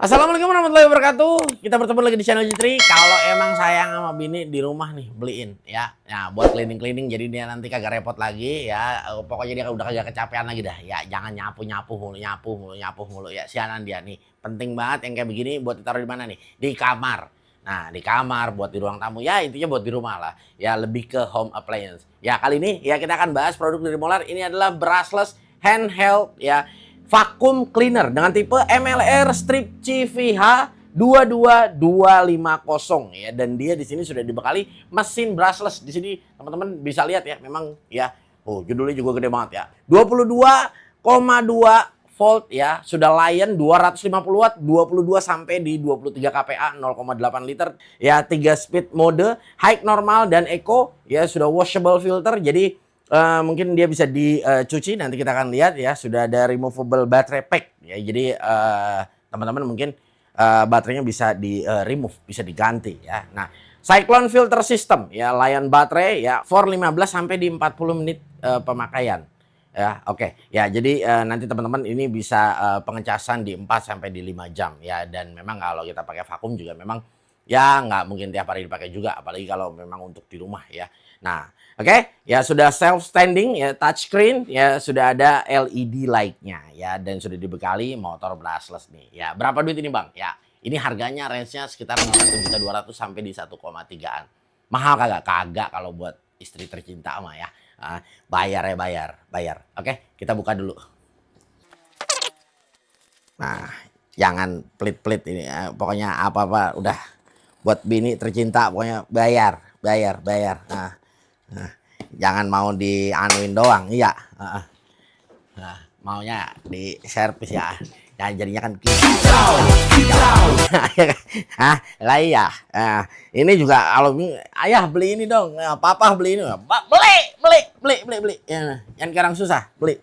Assalamualaikum warahmatullahi wabarakatuh. Kita bertemu lagi di channel Jitri. Kalau emang sayang sama bini di rumah nih, beliin ya. Nah, buat cleaning-cleaning jadi dia nanti kagak repot lagi ya. Pokoknya dia udah kagak kecapean lagi dah. Ya, jangan nyapu-nyapu mulu ya. Sianan dia nih. Penting banget yang kayak begini buat ditaruh di mana nih? Di kamar. Nah, di kamar, buat di ruang tamu. Ya, intinya buat di rumah lah. Ya, lebih ke home appliance. Ya, kali ini ya kita akan bahas produk dari Molar. Ini adalah brushless handheld ya vacuum cleaner dengan tipe MLR Strip CVH 22250 ya, dan dia di sini sudah dibekali mesin brushless. Di sini teman-teman bisa lihat ya, memang ya, judulnya juga gede banget ya. 22,2 volt ya, sudah Lion 250 watt, 22 sampai di 23 kPa, 0,8 liter ya, 3 speed mode, high, normal dan eco ya, sudah washable filter. Jadi mungkin dia bisa dicuci, nanti kita akan lihat ya. Sudah ada removable battery pack ya, jadi teman-teman mungkin baterainya bisa di remove, bisa diganti ya. Nah, cyclone filter system ya, Lion baterai ya, for 15 sampai di 40 menit pemakaian ya. Oke ya, jadi nanti teman-teman ini bisa pengecasan di 4 sampai di 5 jam ya. Dan memang kalau kita pakai vakum juga memang ya nggak mungkin tiap hari dipakai juga, apalagi kalau memang untuk di rumah ya. Nah, oke, ya sudah self standing ya, touchscreen ya, sudah ada LED light-nya ya, dan sudah dibekali motor brushless nih. Ya, berapa duit ini, Bang? Ya, ini harganya range-nya sekitar 1.200.000 sampai di 1,3-an. Mahal kagak? Kagak kalau buat istri tercinta mah ya. Bayar ya, bayar. Oke, kita buka dulu. Nah, jangan pelit-pelit ini ya. Pokoknya apa-apa udah buat bini tercinta, pokoknya bayar. Nah, jangan mau dianuin doang, iya. Nah, maunya di servis ya. Nah, jadinya kan kicau. Lah iya. Nah, ini juga kalau ayah beli ini dong, papa beli ini, beli. Ya, yang sekarang susah, beli.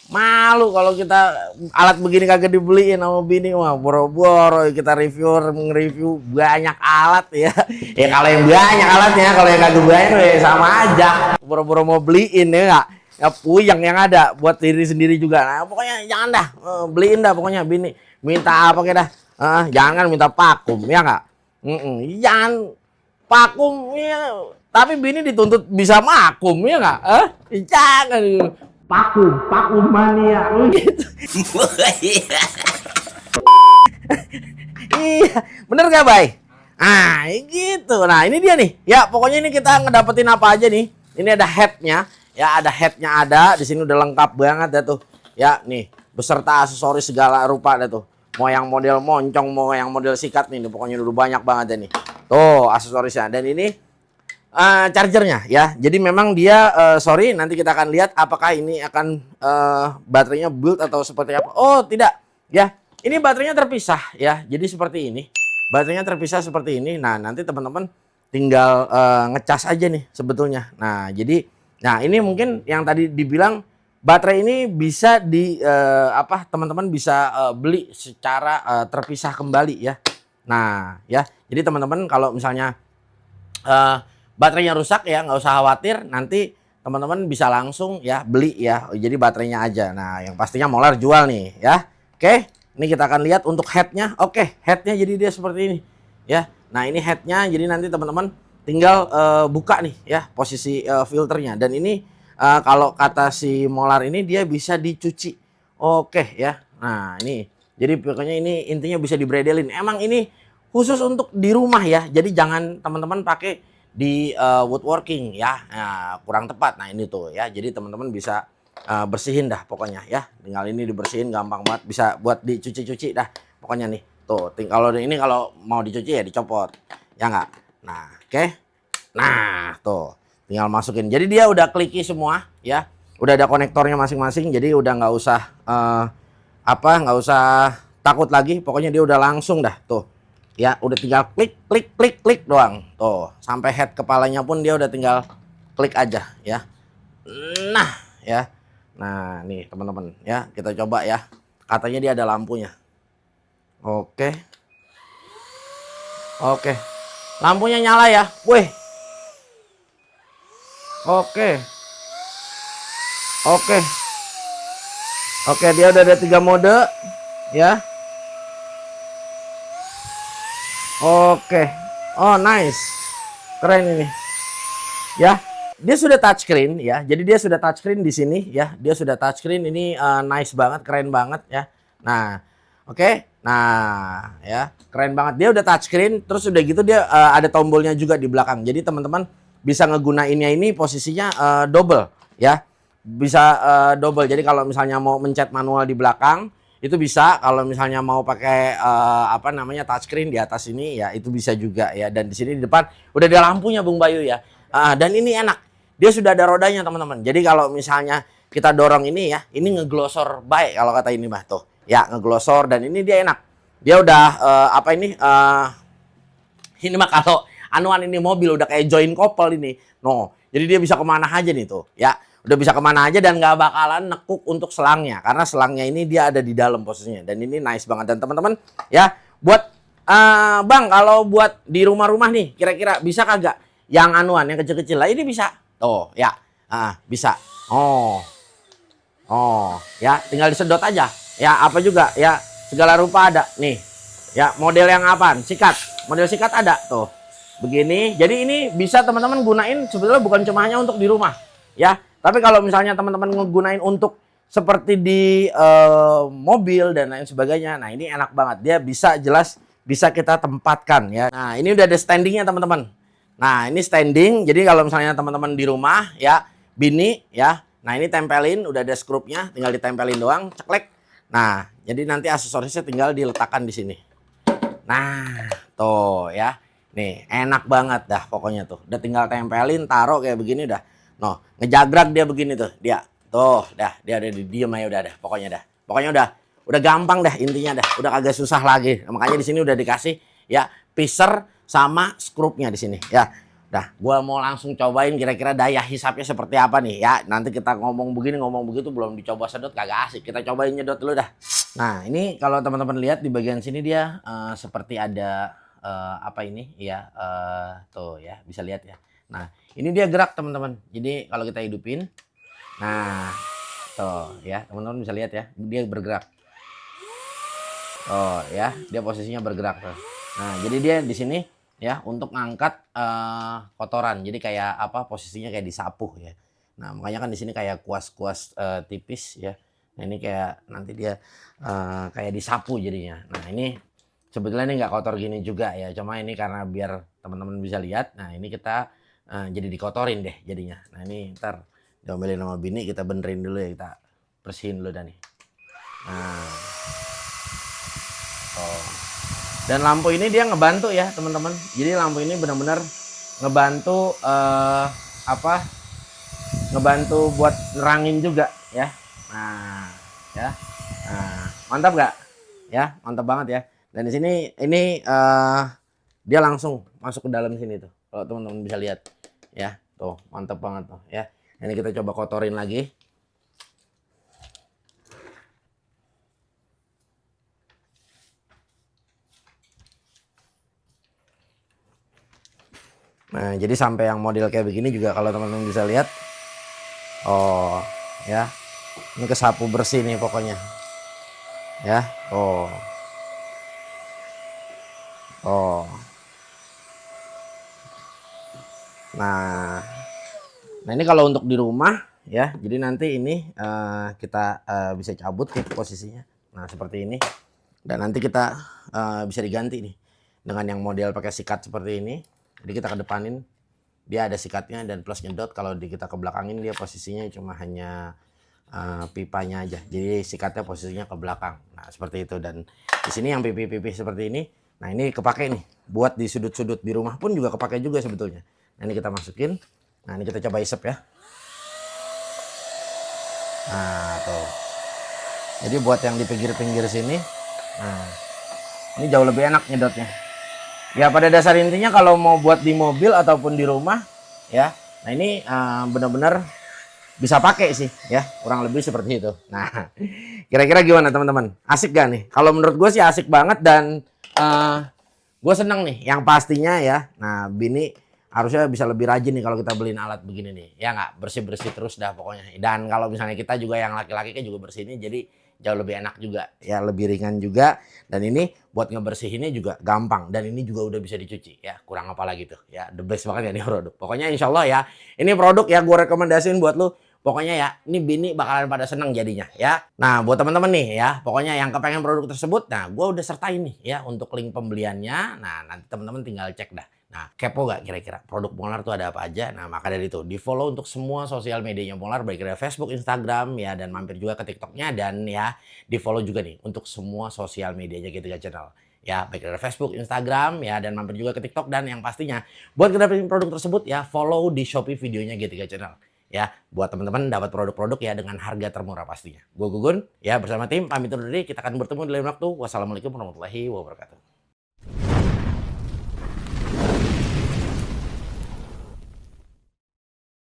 Malu kalau kita alat begini kagak dibeliin sama bini mah, boro-boro kita nge-review banyak alat ya. Ya kalau yang banyak alatnya, kalau yang kagak banyak ya sama aja. Boro-boro mau beliin ya enggak? Ya puyeng yang ada buat diri sendiri juga. Nah, pokoknya jangan dah, beliin dah pokoknya bini. Minta apa kayak dah. Jangan minta vakum ya enggak? Jangan vakum ya. Tapi bini dituntut bisa vakum ya enggak? Jangan. Vakum mania gitu. Iya, bener gak, Bay? Gitu. Nah, ini dia nih. Ya, pokoknya ini kita ngedapetin apa aja nih. Ini ada headnya, ya, ada headnya ada. Di sini udah lengkap banget ya tuh. Ya, nih, beserta aksesoris segala rupa deh tuh. Mau yang model moncong, mau yang model sikat nih. Pokoknya udah banyak banget ya nih. Tuh, aksesorisnya. Dan ini chargernya ya, jadi memang dia sorry, nanti kita akan lihat apakah ini akan baterainya build atau seperti apa. Oh tidak ya, ini baterainya terpisah ya, jadi seperti ini, baterainya terpisah seperti ini. Nah, nanti teman-teman tinggal ngecas aja nih sebetulnya. Nah, jadi ini mungkin yang tadi dibilang baterai ini bisa di teman-teman bisa beli secara terpisah kembali ya. Nah ya, jadi teman-teman kalau misalnya baterainya rusak ya, nggak usah khawatir, nanti teman-teman bisa langsung ya beli ya, jadi baterainya aja. Nah, yang pastinya Molar jual nih ya. Oke, ini kita akan lihat untuk headnya. Oke, headnya jadi dia seperti ini ya. Nah, ini headnya, jadi nanti teman-teman tinggal buka nih ya posisi filternya. Dan ini kalau kata si Molar ini dia bisa dicuci. Oke ya. Nah, ini jadi pokoknya ini intinya bisa dibredelin. Emang ini khusus untuk di rumah ya, jadi jangan teman-teman pakai di woodworking ya, kurang tepat. Nah, ini tuh ya, jadi teman-teman bisa bersihin dah pokoknya ya, tinggal ini dibersihin gampang banget, bisa buat dicuci-cuci dah pokoknya nih tuh. Kalau ini kalau mau dicuci ya dicopot ya enggak. Nah, oke. Nah, tuh tinggal masukin, jadi dia udah kliki semua ya, udah ada konektornya masing-masing, jadi udah nggak usah nggak usah takut lagi, pokoknya dia udah langsung dah tuh ya, udah tinggal klik doang tuh, sampai head kepalanya pun dia udah tinggal klik aja ya. Nah ya, nah nih teman-teman ya, kita coba ya, katanya dia ada lampunya. Oke, lampunya nyala ya, weh. Oke, Oke, dia udah ada 3 mode ya. Oke. Oh, nice. Keren ini. Ya. Dia sudah touchscreen ya. Jadi dia sudah touchscreen di sini ya. Dia sudah touchscreen ini nice banget, keren banget ya. Nah, oke. Nah, ya, keren banget. Dia udah touchscreen, terus udah gitu dia ada tombolnya juga di belakang. Jadi teman-teman bisa ngegunainnya ini posisinya double ya. Bisa double. Jadi kalau misalnya mau mencet manual di belakang itu bisa. Kalau misalnya mau pakai apa namanya touchscreen di atas ini ya itu bisa juga ya. Dan di sini di depan udah ada lampunya Bung Bayu ya. Dan ini enak. Dia sudah ada rodanya teman-teman. Jadi kalau misalnya kita dorong ini ya, ini ngeglosor baik kalau kata ini mah tuh. Ya ngeglosor dan ini dia enak. Dia udah apa ini mah kalau anuan ini mobil udah kayak join couple ini. No, jadi dia bisa kemana aja nih tuh. Ya udah bisa kemana aja dan nggak bakalan nekuk untuk selangnya. Karena selangnya ini dia ada di dalam posisinya. Dan ini nice banget. Dan teman-teman ya buat Bang kalau buat di rumah-rumah nih kira-kira bisa kagak yang anuan yang kecil-kecil lah ini bisa. Oh ya, bisa. Oh, ya, tinggal disedot aja. Ya, apa juga ya, segala rupa ada. Nih, ya, model yang apaan? Sikat, model sikat ada tuh. Begini, jadi ini bisa teman-teman gunain sebetulnya bukan cuma hanya untuk di rumah, ya. Tapi kalau misalnya teman-teman ngegunain untuk seperti di mobil dan lain sebagainya, nah ini enak banget. Dia bisa jelas bisa kita tempatkan ya. Nah, ini udah ada standingnya teman-teman. Nah, ini standing. Jadi kalau misalnya teman-teman di rumah ya, bini ya. Nah, ini tempelin, udah ada skrupnya, tinggal ditempelin doang, ceklek. Nah, jadi nanti aksesorisnya tinggal diletakkan di sini. Nah, tuh ya. Nih, enak banget dah pokoknya tuh. Udah tinggal tempelin, taruh kayak begini dah. Noh, ngejagrak dia begini tuh. Dia. Tuh, dah, dia ada di diem aja udah dah. Pokoknya dah. Pokoknya udah gampang dah intinya dah. Udah kagak susah lagi. Nah, makanya di sini udah dikasih ya pisser sama skrupnya di sini ya. Dah, gua mau langsung cobain kira-kira daya hisapnya seperti apa nih ya. Nanti kita ngomong begini ngomong begitu belum dicoba sedot kagak asik. Kita cobain nyedot dulu dah. Nah, ini kalau teman-teman lihat di bagian sini dia seperti ada apa ini ya tuh ya, bisa lihat ya. Nah, ini dia gerak teman-teman. Jadi kalau kita hidupin nah, tuh ya, teman-teman bisa lihat ya. Dia bergerak. Oh ya, dia posisinya bergerak tuh. Nah, jadi dia di sini ya untuk ngangkat kotoran. Jadi kayak apa posisinya kayak disapu ya. Nah, makanya kan di sini kayak kuas-kuas tipis ya. Nah, ini kayak nanti dia kayak disapu jadinya. Nah, ini sebetulnya ini nggak kotor gini juga ya. Cuma ini karena biar teman-teman bisa lihat. Nah, ini kita jadi dikotorin deh jadinya. Nah, ini ntar diomelin sama bini kita benerin dulu ya, kita bersihin dulu dah nih. Nah, oh. Dan lampu ini dia ngebantu ya teman-teman. Jadi lampu ini benar-benar ngebantu ngebantu buat nerangin juga ya. Nah, ya. Nah, mantap nggak? Ya, mantap banget ya. Dan di sini ini dia langsung masuk ke dalam sini tuh. Kalau teman-teman bisa lihat ya. Tuh, mantap banget tuh ya. Ini kita coba kotorin lagi. Nah, jadi sampai yang model kayak begini juga kalau teman-teman bisa lihat. Oh, ya. Ini kesapu bersih nih pokoknya. Ya. Oh. Oh. Nah. Nah, ini kalau untuk di rumah ya. Jadi nanti ini kita bisa cabut nih posisinya. Nah, seperti ini. Dan nanti kita bisa diganti nih dengan yang model pakai sikat seperti ini. Jadi kita kedepanin dia ada sikatnya dan plus nyedot. Kalau kita ke belakangin dia posisinya cuma hanya pipanya aja. Jadi sikatnya posisinya ke belakang. Nah, seperti itu. Dan di sini yang pipi-pipi seperti ini. Nah, ini kepake nih. Buat di sudut-sudut di rumah pun juga kepake juga sebetulnya. Nah, ini kita masukin. Nah, ini kita coba isep ya. Nah, tuh. Jadi buat yang di pinggir-pinggir sini. Nah, ini jauh lebih enak nyedotnya. Ya pada dasar intinya kalau mau buat di mobil ataupun di rumah ya. Nah, ini benar-benar bisa pakai sih ya, kurang lebih seperti itu. Nah, kira-kira gimana teman-teman? Asik gak nih? Kalau menurut gue sih asik banget dan gue seneng nih yang pastinya ya. Nah, bini harusnya bisa lebih rajin nih kalau kita beliin alat begini nih. Ya nggak, bersih-bersih terus dah pokoknya. Dan kalau misalnya kita juga yang laki-laki kan juga bersihnya jadi jauh lebih enak juga. Ya lebih ringan juga. Dan ini buat ngebersihinnya juga gampang. Dan ini juga udah bisa dicuci ya. Kurang apa lagi tuh ya. The best banget ya nih produk. Pokoknya insya Allah ya. Ini produk ya gue rekomendasiin buat lu. Pokoknya ya, ini bini bakalan pada seneng jadinya ya. Nah, buat teman-teman nih ya, pokoknya yang kepengen produk tersebut, nah gue udah sertain nih ya untuk link pembeliannya. Nah, nanti teman-teman tinggal cek dah. Nah, kepo gak kira-kira produk Molar tuh ada apa aja? Nah, maka dari itu di-follow untuk semua sosial medianya Molar, baik dari Facebook, Instagram ya, dan mampir juga ke TikToknya, dan ya di-follow juga nih untuk semua sosial medianya G3 Channel. Ya, baik dari Facebook, Instagram ya, dan mampir juga ke TikTok, dan yang pastinya buat ngedapetin produk tersebut ya, follow di Shopee videonya G3 Channel. Ya, buat teman-teman dapat produk-produk ya dengan harga termurah pastinya. Gue Gugun ya bersama tim pamit undur diri, kita akan bertemu di lain waktu. Wassalamualaikum warahmatullahi wabarakatuh.